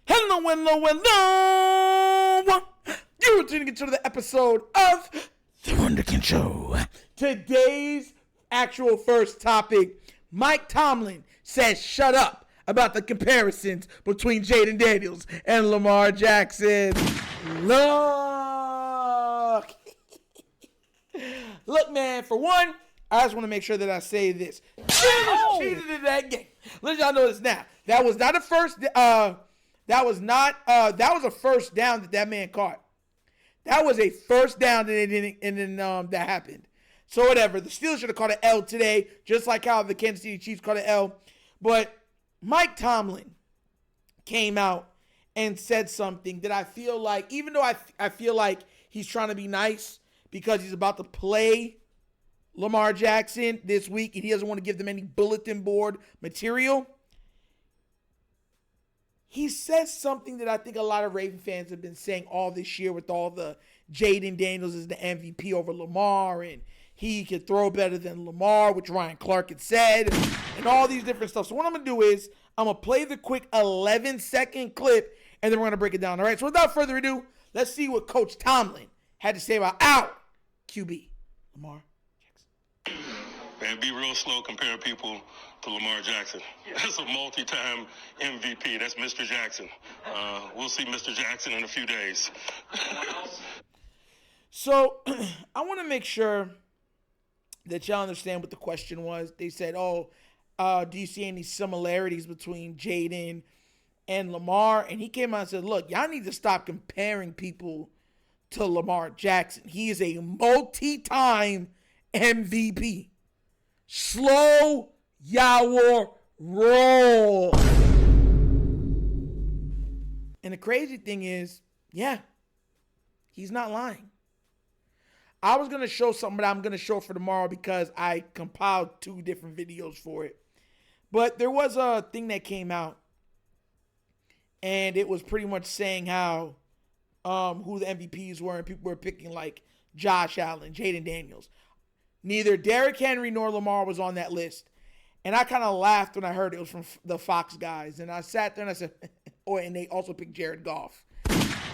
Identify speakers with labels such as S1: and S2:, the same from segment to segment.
S1: Hello. You're tuning into the episode of The Wunderkind Show. Today's actual first topic, Mike Tomlin says shut up about the comparisons between Jayden Daniels and Lamar Jackson. Look, man, for one, I just want to make sure that I say this. Steelers cheated in that game. Let y'all know this now. That was not a first. That was a first down that man caught. That was a first down that happened. So whatever. The Steelers should have caught an L today, just like how the Kansas City Chiefs caught an L. But Mike Tomlin came out and said something that I feel like, even though I feel like he's trying to be nice because he's about to play Lamar Jackson this week and he doesn't want to give them any bulletin board material, he says something that I think a lot of Raven fans have been saying all this year with all the Jayden Daniels is the MVP over Lamar and he could throw better than Lamar, which Ryan Clark had said, and all these different stuff. So what I'm going to do is I'm going to play the quick 11-second clip and then we're going to break it down. All right, so without further ado, let's see what Coach Tomlin had to say about our QB, Lamar Jackson.
S2: Man, be real slow comparing people to Lamar Jackson. That's a multi-time MVP. That's Mr. Jackson. We'll see Mr. Jackson in a few days.
S1: So I want to make sure that y'all understand what the question was. They said, do you see any similarities between Jayden and Lamar? And he came out and said, look, y'all need to stop comparing people to Lamar Jackson. He is a multi-time MVP. Slow your roll. And the crazy thing is, yeah, he's not lying. I was going to show something, but I'm going to show it for tomorrow because I compiled 2 different videos for it. But there was a thing that came out, and it was pretty much saying how who the MVPs were, and people were picking like Josh Allen, Jayden Daniels. Neither Derrick Henry nor Lamar was on that list. And I kind of laughed when I heard it was from the Fox guys. And I sat there and I said, and they also picked Jared Goff.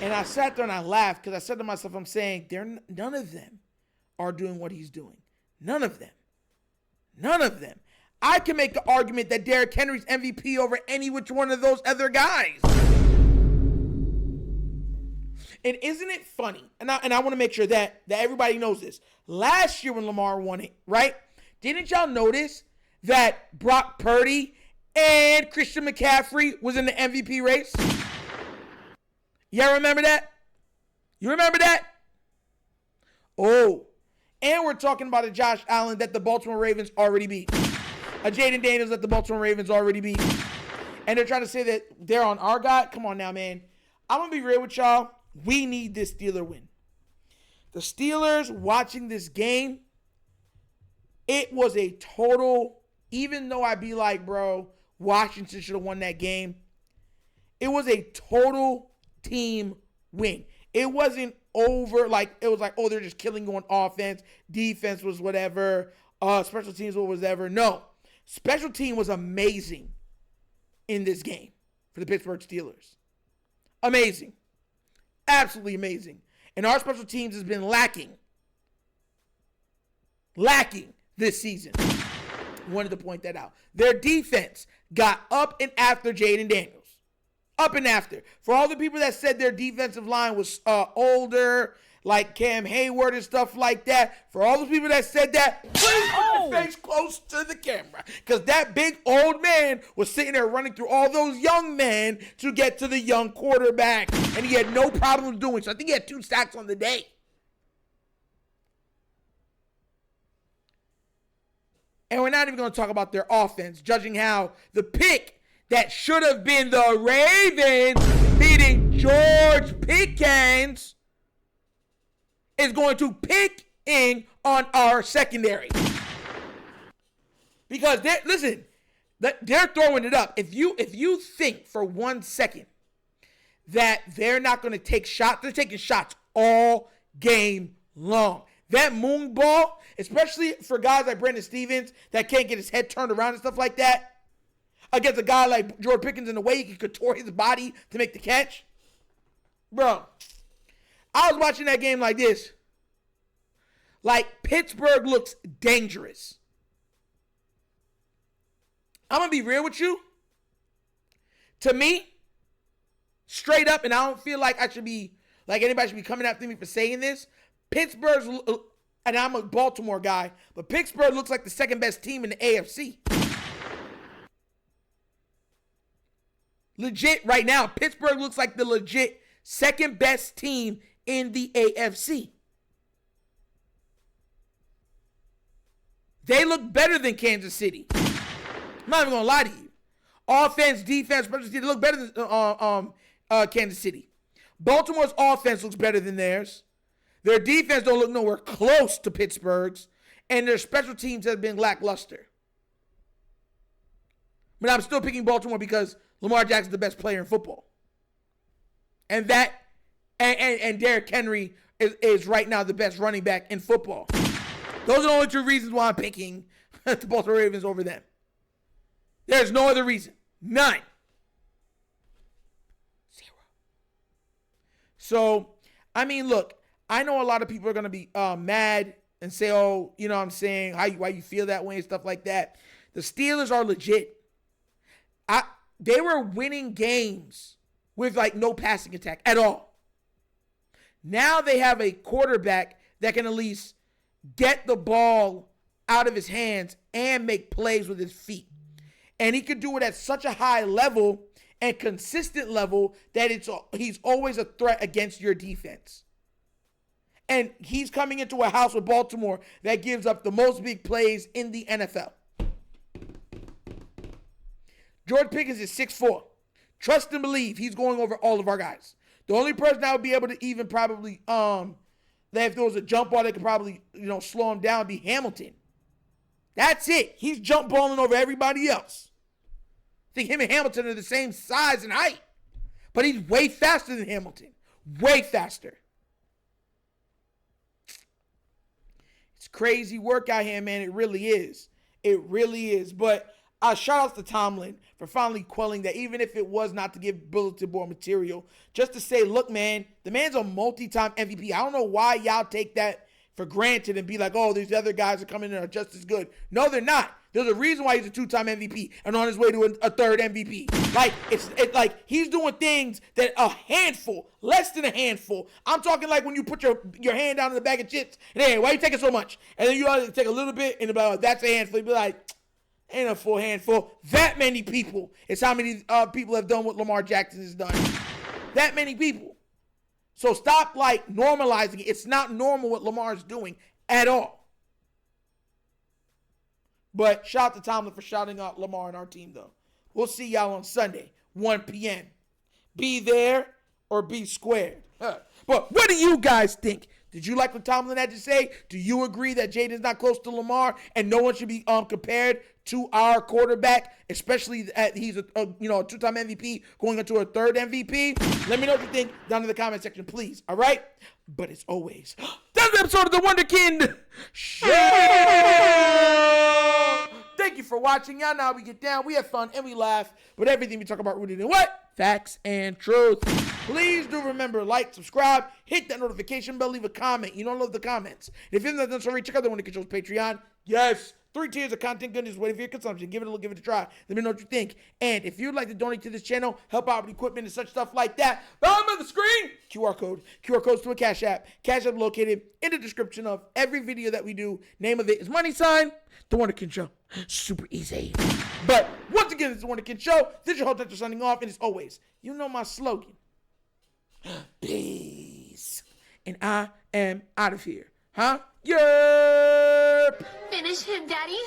S1: And I sat there and I laughed because I said to myself, I'm saying, none of them are doing what he's doing. None of them. None of them. I can make the argument that Derrick Henry's MVP over any which one of those other guys. And isn't it funny? And I want to make sure that everybody knows this. Last year when Lamar won it, right? Didn't y'all notice that Brock Purdy and Christian McCaffrey was in the MVP race? Y'all remember that? You remember that? Oh. And we're talking about a Josh Allen that the Baltimore Ravens already beat. A Jayden Daniels that the Baltimore Ravens already beat. And they're trying to say that they're on our guy. Come on now, man. I'm going to be real with y'all. We need this Steeler win. The Steelers watching this game, it was a total, even though I'd be like, bro, Washington should have won that game. It was a total team win. It wasn't over, like, it was like, they're just killing you on offense. Defense was whatever. Special teams was whatever. No. Special team was amazing in this game for the Pittsburgh Steelers. Amazing. Absolutely amazing. And our special teams has been lacking this season. Wanted to point that out. Their defense got up and after Jayden Daniels. Up and after. For all the people that said their defensive line was older, like Cam Hayward and stuff like that, for all those people that said that, please put your face close to the camera. Because that big old man was sitting there running through all those young men to get to the young quarterback. And he had no problem doing so. I think he had 2 sacks on the day. And we're not even going to talk about their offense, judging how the pick that should have been the Ravens beating George Pickens is going to pick in on our secondary. Because they're throwing it up. If you think for 1 second that they're not going to take shots, they're taking shots all game long. That moon ball, especially for guys like Brandon Stevens that can't get his head turned around and stuff like that, against a guy like George Pickens in the way he can contort his body to make the catch. Bro, I was watching that game like this. Like, Pittsburgh looks dangerous. I'm going to be real with you. To me, straight up, and I don't feel like anybody should be coming after me for saying this, Pittsburgh's, and I'm a Baltimore guy, but Pittsburgh looks like the second best team in the AFC. Legit, right now, Pittsburgh looks like the legit second best team in the AFC. They look better than Kansas City. I'm not even going to lie to you. Offense, defense, special teams, they look better than Kansas City. Baltimore's offense looks better than theirs. Their defense don't look nowhere close to Pittsburgh's. And their special teams have been lackluster. But I'm still picking Baltimore because Lamar Jackson's the best player in football. And Derrick Henry is right now the best running back in football. Those are the only two reasons why I'm picking the Baltimore Ravens over them. There's no other reason. None. Zero. So, I mean, look, I know a lot of people are going to be mad and say, oh, you know what I'm saying, why you feel that way and stuff like that. The Steelers are legit. They were winning games with, like, no passing attack at all. Now they have a quarterback that can at least get the ball out of his hands and make plays with his feet. And he could do it at such a high level and consistent level that he's always a threat against your defense. And he's coming into a house with Baltimore that gives up the most big plays in the NFL. George Pickens is 6'4". Trust and believe he's going over all of our guys. The only person I would be able to even probably that if there was a jump ball that could probably, slow him down, be Hamilton. That's it. He's jump balling over everybody else. I think him and Hamilton are the same size and height. But he's way faster than Hamilton. Way faster. It's crazy work out here, man. It really is. It really is. But shout out to Tomlin for finally quelling that, even if it was not to give bulletin board material, just to say, look, man, the man's a multi-time MVP. I don't know why y'all take that for granted and be like, oh, these other guys are coming in and are just as good. No, they're not. There's a reason why he's a two-time MVP and on his way to a third MVP. Like, it's like he's doing things that a handful, less than a handful. I'm talking like when you put your hand down in the bag of chips and, hey, why you taking so much? And then you ought to take a little bit and about, that's a handful. You'd be like, ain't a full handful. That many people is how many people have done what Lamar Jackson has done. That many people. So stop, normalizing it. It's not normal what Lamar's doing at all. But shout out to Tomlin for shouting out Lamar and our team, though. We'll see y'all on Sunday, 1 p.m. Be there or be squared. But what do you guys think? Did you like what Tomlin had to say? Do you agree that Jayden's not close to Lamar and no one should be compared to our quarterback, especially that he's a two-time MVP going into a third MVP? Let me know what you think down in the comment section, please. All right? But as always, that's the episode of the Wunderkind Show. Thank you for watching. Y'all know how we get down. We have fun and we laugh. But everything we talk about rooted in what? Facts and truth. Please do remember, like, subscribe, hit that notification bell, leave a comment. You don't love the comments. And if you're not done so already, check out the Wunderkind Show's Patreon. Yes, 3 tiers of content goodness waiting for your consumption. Give it a look, give it a try. Let me know what you think. And if you'd like to donate to this channel, help out with equipment and such stuff like that, bottom of the screen, QR codes to a Cash App. Cash App located in the description of every video that we do. Name of it is money sign, The Wunderkind Show. Super easy. But once again, it's The Wunderkind Show. This is your host, Dr. Signing off. And as always, you know my slogan. Peace. And I am out of here. Huh? Yerp.
S3: Finish him, Daddy.